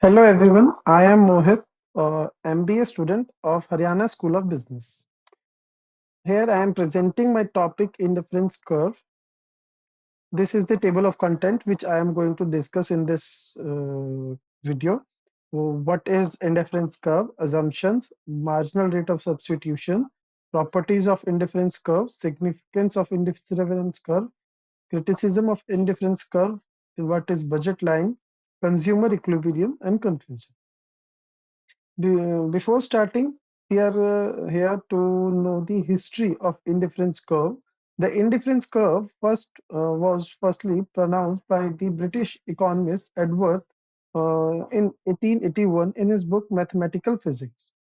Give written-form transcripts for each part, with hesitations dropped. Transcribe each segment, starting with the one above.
Hello everyone, I am Mohit, MBA student of Haryana School of Business. Here I am presenting my topic Indifference Curve. This is the table of content which I am going to discuss in this video. What is indifference curve? Assumptions, marginal rate of substitution, properties of indifference curve, significance of indifference curve, criticism of indifference curve, what is budget line, consumer equilibrium, and conclusion. Before starting, we are here to know the history of indifference curve. The indifference curve was firstly pronounced by the British economist Edward in 1881 in his book Mathematical Physics.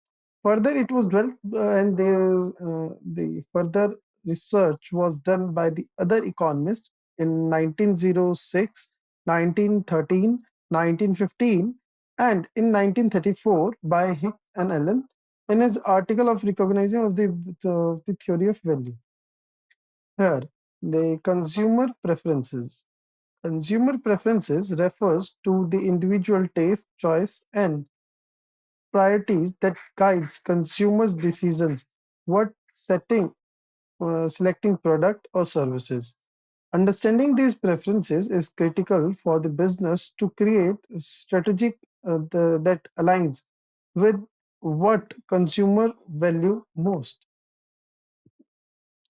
Further, it was developed and the further research was done by the other economists in 1906, 1913, 1915, and in 1934 by Hicks and Allen in his article of recognizing of the theory of value. Here, the consumer preferences. Consumer preferences refers to the individual taste, choice, and priorities that guides consumers' decisions what selecting product or services. Understanding these preferences is critical for the business to create strategic that aligns with what consumer value most.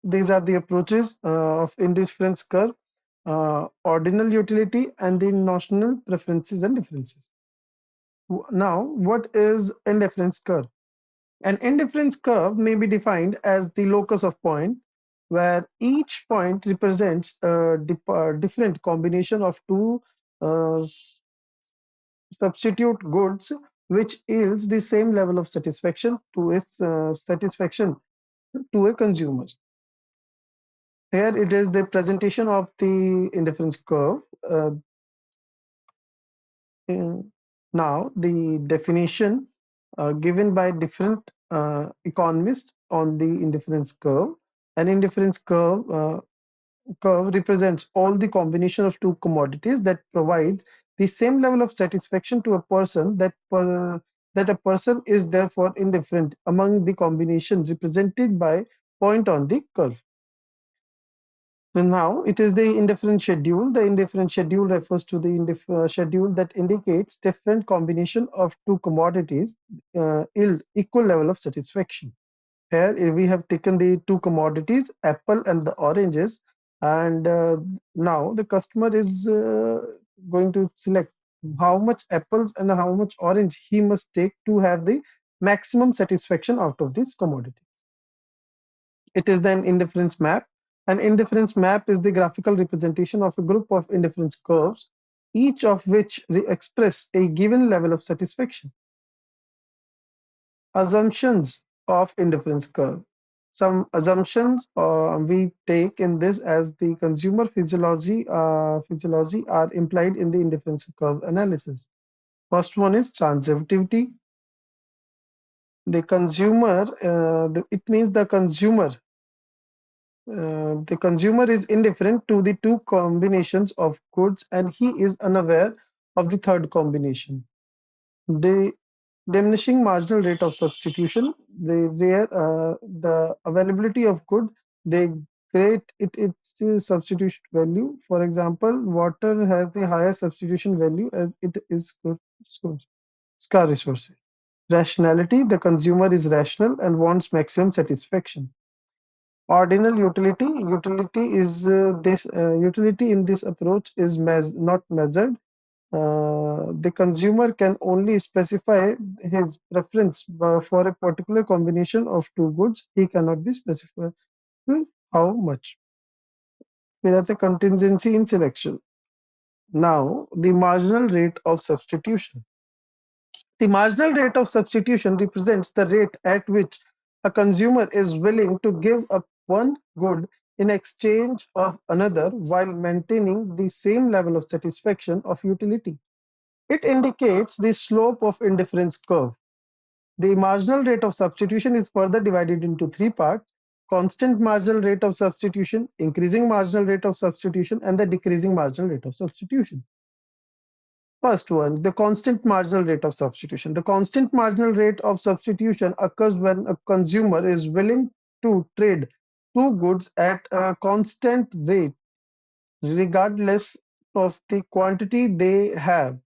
These are the approaches of indifference curve, ordinal utility, and the notional preferences and differences. Now, what is indifference curve? An indifference curve may be defined as the locus of point, where each point represents a different combination of two uh, substitute goods, which yields the same level of satisfaction to a consumer. Here it is the presentation of the indifference curve. Now, the definition given by different economists on the indifference curve. An indifference curve represents all the combination of two commodities that provide the same level of satisfaction to a person that a person is therefore indifferent among the combinations represented by point on the curve. And now it is the indifferent schedule. The indifferent schedule refers to the schedule that indicates different combination of two commodities yield equal level of satisfaction. Here we have taken the two commodities, apple and the oranges, and now the customer is going to select how much apples and how much orange he must take to have the maximum satisfaction out of this commodity. It is an indifference map. An indifference map is the graphical representation of a group of indifference curves, each of which express a given level of satisfaction. Assumptions of indifference curve. Some assumptions we take in this as the consumer physiology are implied in the indifference curve analysis. First one is transitivity. The consumer, it means the consumer is indifferent to the two combinations of goods and he is unaware of the third combination. The diminishing marginal rate of substitution, where the availability of good, they create its substitution value. For example, water has the highest substitution value as it is scarce resources. Rationality, the consumer is rational and wants maximum satisfaction. Ordinal utility. Utility in this approach is not measured. The consumer can only specify his preference for a particular combination of two goods. He cannot be specified how much. Without a contingency in selection. Now, the marginal rate of substitution. The marginal rate of substitution represents the rate at which a consumer is willing to give up one good in exchange of another while maintaining the same level of satisfaction of utility. It indicates the slope of indifference curve. The marginal rate of substitution is further divided into three parts: constant marginal rate of substitution, increasing marginal rate of substitution, and the decreasing marginal rate of substitution. First one, the constant marginal rate of substitution. The constant marginal rate of substitution occurs when a consumer is willing to trade two goods at a constant rate, regardless of the quantity they have.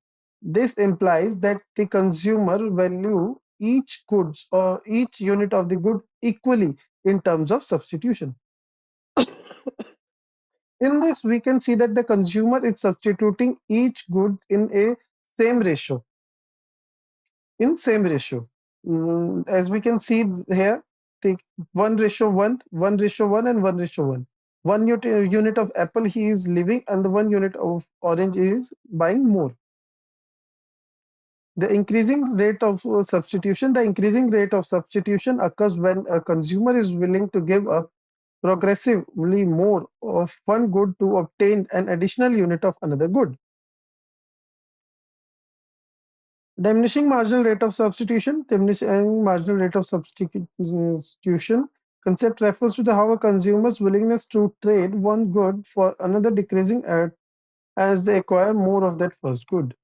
This implies that the consumer value each goods or each unit of the good equally in terms of substitution. In this, we can see that the consumer is substituting each good in a same ratio same ratio. As we can see here, the 1:1, 1:1, and 1:1. One unit of apple he is leaving, and the 1 unit of orange is buying more. The increasing rate of substitution occurs when a consumer is willing to give up progressively more of one good to obtain an additional unit of another good. Diminishing marginal rate of substitution concept refers to how a consumer's willingness to trade one good for another decreasing as they acquire more of that first good.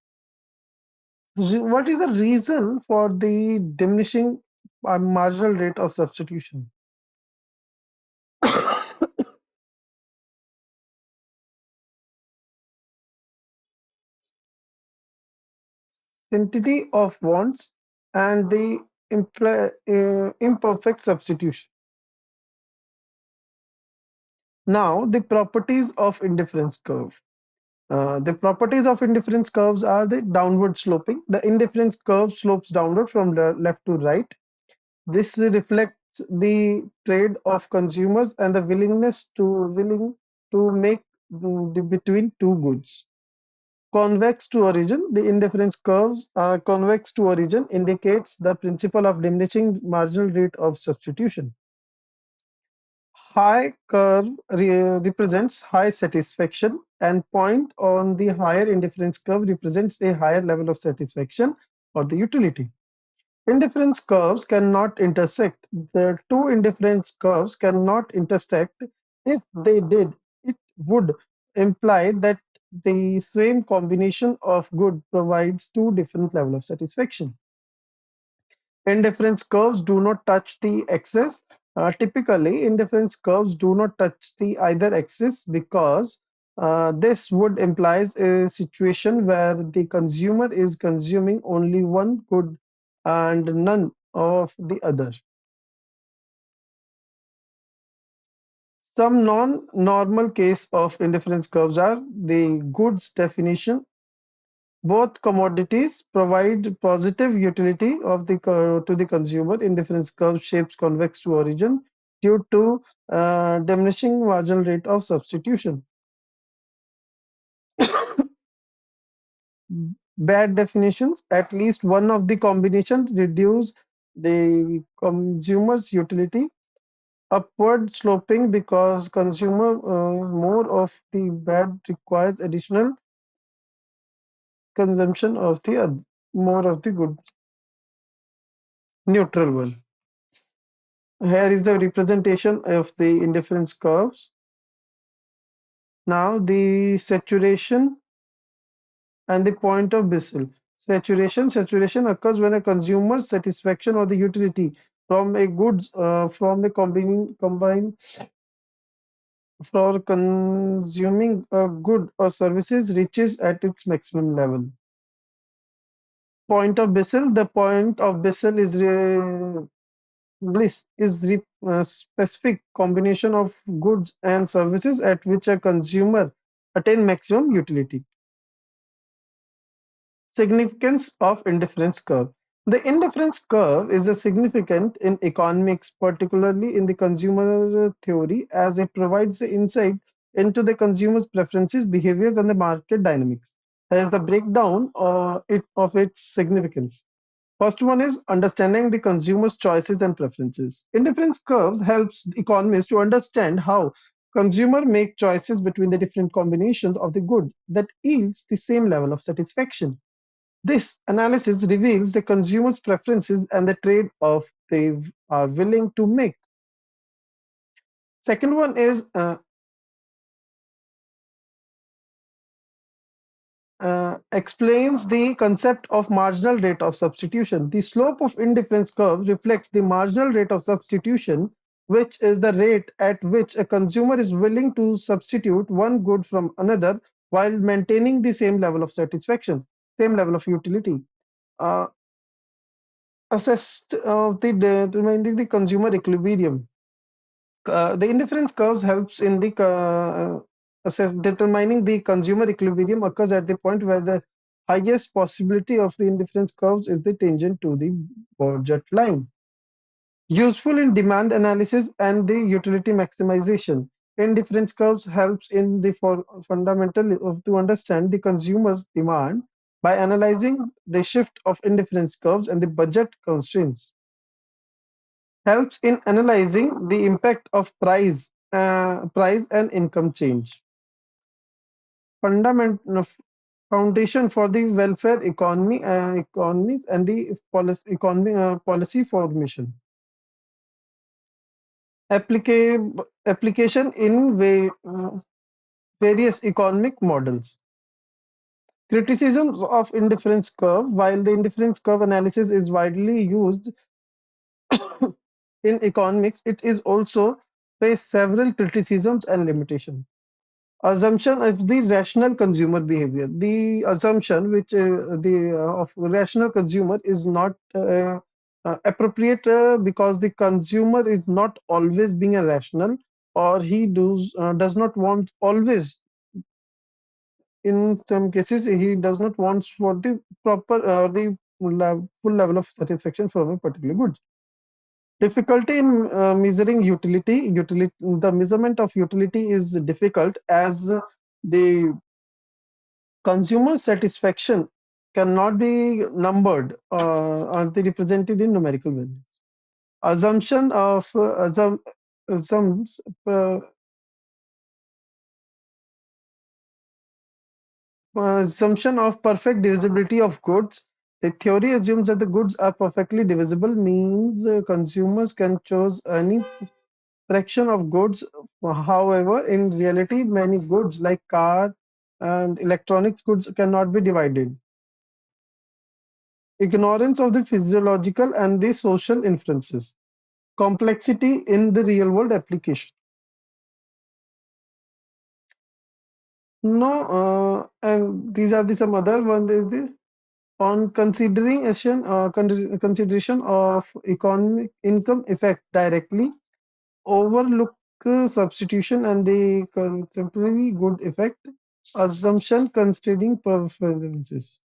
What is the reason for the diminishing marginal rate of substitution? Entity of wants and the imperfect substitution. Now, the properties of indifference curve. The properties of indifference curves are the downward sloping. The indifference curve slopes downward from the left to right. This reflects the trade of consumers and the willing to make between two goods. Convex to origin. The indifference curves are convex to origin indicates the principle of diminishing marginal rate of substitution. High curve represents high satisfaction, and point on the higher indifference curve represents a higher level of satisfaction or the utility. Indifference curves cannot intersect. The two indifference curves cannot intersect. If they did, it would imply that the same combination of good provides two different levels of satisfaction. Indifference curves do not touch the axis. Typically, indifference curves do not touch the either axis because this would implies a situation where the consumer is consuming only one good and none of the other. Some non-normal case of indifference curves are the goods definition. Both commodities provide positive utility to the consumer. Indifference curve shapes convex to origin due to diminishing marginal rate of substitution. Bad definitions, at least one of the combination reduce the consumer's utility. Upward sloping because consumer more of the bad requires additional consumption of the more of the good. Neutral one. Here is the representation of the indifference curves. Now the saturation and the point of Bissell. Saturation occurs when a consumer's satisfaction or the utility from a goods from a combine for consuming a good or services reaches at its maximum level. Point of Bissell. The point of Bissell is the specific combination of goods and services at which a consumer attain maximum utility. Significance of indifference curve. The indifference curve is a significant in economics, particularly in the consumer theory, as it provides the insight into the consumer's preferences, behaviors, and the market dynamics. Here is the breakdown of its significance. First one is understanding the consumer's choices and preferences. Indifference curves helps economists to understand how consumer make choices between the different combinations of the good that yields the same level of satisfaction. This analysis reveals the consumer's preferences and the trade-off they are willing to make. Second one is explains the concept of marginal rate of substitution. The slope of indifference curve reflects the marginal rate of substitution, which is the rate at which a consumer is willing to substitute one good from another while maintaining the same level of satisfaction, same level of utility. Uh, Assessed the determining the consumer equilibrium. The indifference curves helps in the determining the consumer equilibrium occurs at the point where the highest possibility of the indifference curves is the tangent to the budget line. Useful in demand analysis and the utility maximization. Indifference curves helps in the fundamental of to understand the consumer's demand by analyzing the shift of indifference curves and the budget constraints. Helps in analyzing the impact of price and income change. Fundament, Foundation for the welfare economies and the policy formation. Application in various economic models. Criticisms of indifference curve. While the indifference curve analysis is widely used in economics, it is also face several criticisms and limitations. Assumption of the rational consumer behavior. The assumption which the of rational consumer is not appropriate because the consumer is not always being a rational, or he does not want always. In some cases, he does not want for the proper the full level of satisfaction from a particular good. Difficulty in measuring utility. The measurement of utility is difficult as the consumer satisfaction cannot be numbered or be represented in numerical values. Assumption of assumes, assumption of perfect divisibility of goods. The theory assumes that the goods are perfectly divisible, means consumers can choose any fraction of goods. However, in reality, many goods like car and electronics goods cannot be divided. Ignorance of the physiological and the social inferences. Complexity in the real world application. No, and these are the some other one is the on consideration of economic income effect directly overlook substitution and the contemporary good effect assumption considering preferences.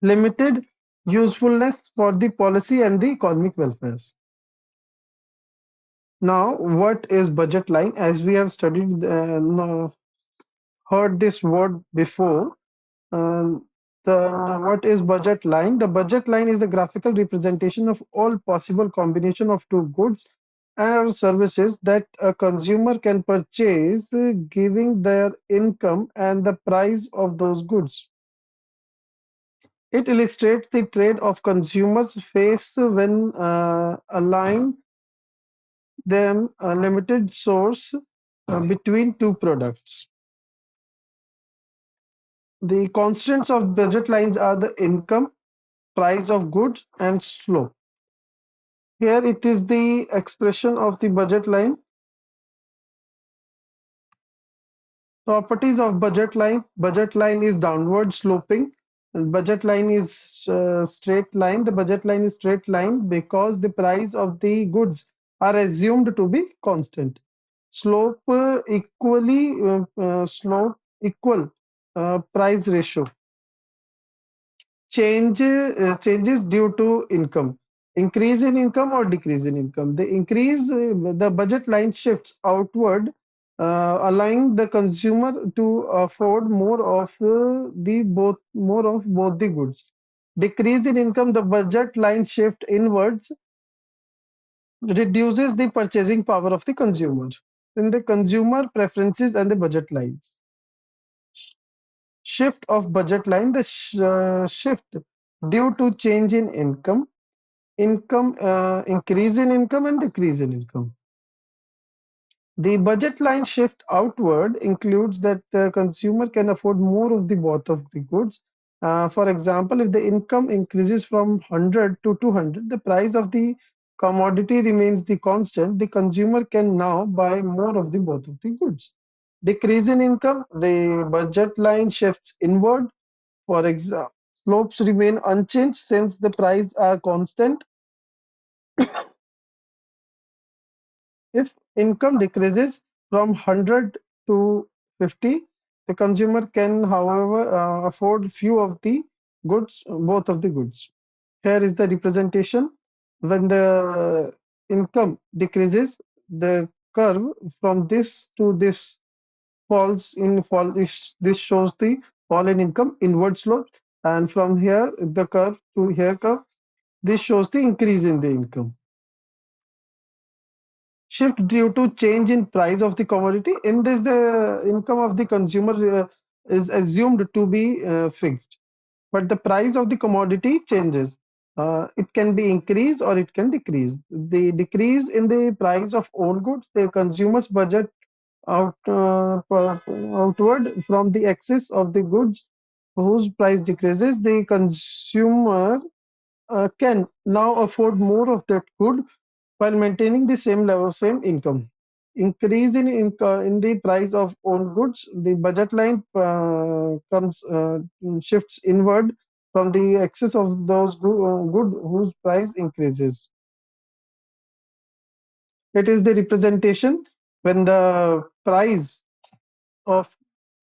Limited usefulness for the policy and the economic welfares. Now, what is budget line? As we have studied, heard this word before. Um, what is budget line? The budget line is the graphical representation of all possible combination of two goods or services that a consumer can purchase, giving their income and the price of those goods. It illustrates the trade of consumers face when aligning them a limited source between two products. The constants of budget lines are the income, price of goods, and slope. Here it is the expression of the budget line. Properties of budget line. Budget line is downward sloping. And budget line is straight line. The budget line is straight line because the price of the goods are assumed to be constant. Slope slope equal price ratio. Changes due to income. Increase in income or decrease in income. The budget line shifts outward, allowing the consumer to afford more of both the goods. Decrease in income, the budget line shift inwards reduces the purchasing power of the consumer. In the consumer preferences and the budget lines. Shift of budget line, the shift due to change in income, increase in income and decrease in income. The budget line shift outward includes that the consumer can afford more of the worth of the goods. For example, if the income increases from 100 to 200, the price of the commodity remains the constant. The consumer can now buy more of the worth of the goods. Decrease in income, the budget line shifts inward. For example, slopes remain unchanged since the prices are constant. If income decreases from 100 to 50, the consumer can, however, afford few of the goods, both of the goods. Here is the representation. When the income decreases, the curve from this to this falls in fall. This shows the fall in income, inward slope, and from here the curve to here curve. This shows the increase in the income. Shift due to change in price of the commodity. In this, the income of the consumer is assumed to be fixed, but the price of the commodity changes. It can be increased or it can decrease. The decrease in the price of all goods, the consumer's budget outward from the excess of the goods whose price decreases, the consumer can now afford more of that good while maintaining the same level, same income. Increase in the price of own goods, the budget line comes shifts inward from the excess of those good whose price increases. It is the representation when the price of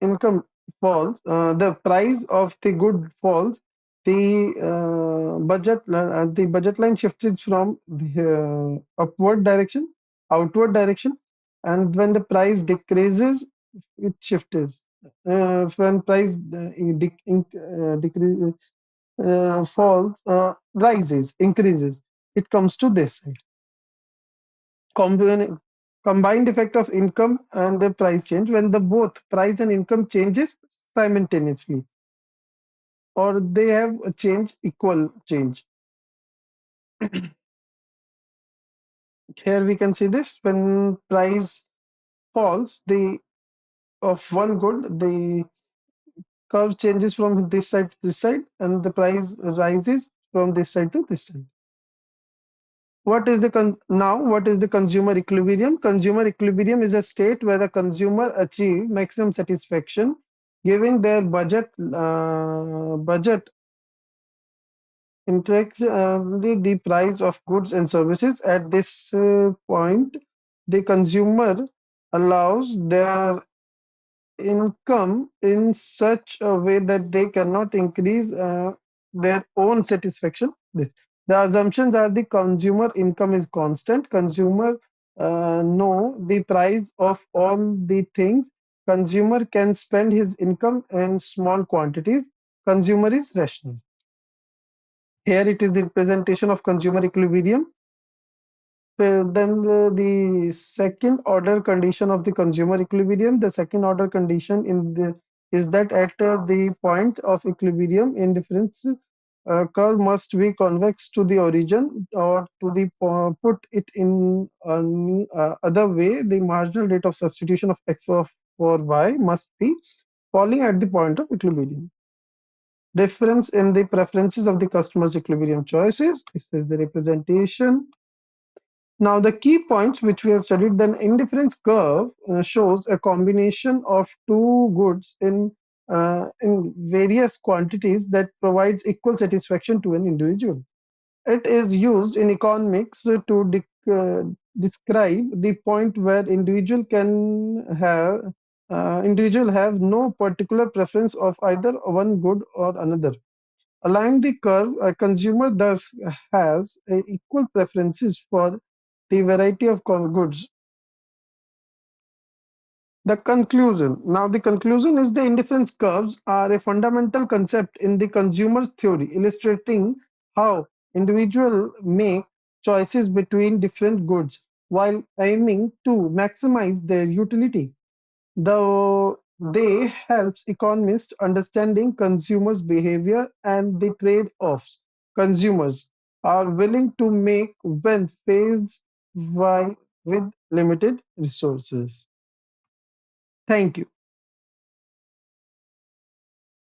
income falls, the price of the good falls, the budget line shifted from the upward direction, outward direction, and when the price decreases, it shifts. When price decrease falls, rises, increases, it comes to this side. Combine, Combined effect of income and the price change when the both price and income changes simultaneously or they have a change equal change. Here we can see this when price falls the of one good, the curve changes from this side to this side and the price rises from this side to this side. What is the consumer equilibrium? Consumer equilibrium is a state where the consumer achieve maximum satisfaction giving their budget interact the price of goods and services. At this point, the consumer allows their income in such a way that they cannot increase their own satisfaction. The assumptions are the consumer income is constant, consumer know the price of all the things, consumer can spend his income in small quantities, consumer is rational. Here it is the representation of consumer equilibrium. Then the second order condition of the consumer equilibrium, the second order condition is that at the point of equilibrium, indifference curve must be convex to the origin, or to the put it in other way, the marginal rate of substitution of x for y must be falling at the point of equilibrium. Difference in the preferences of the customer's equilibrium choices. This is the representation. Now, the key points which we have studied, then indifference curve shows a combination of two goods in various quantities that provides equal satisfaction to an individual. It is used in economics to describe the point where individual have no particular preference of either one good or another. Along the curve, a consumer thus has equal preferences for the variety of goods. The conclusion. Now, the conclusion is the indifference curves are a fundamental concept in the consumer's theory, illustrating how individuals make choices between different goods while aiming to maximize their utility. Though they helps economists understanding consumers' behavior and the trade-offs consumers are willing to make when faced by with limited resources. Thank you.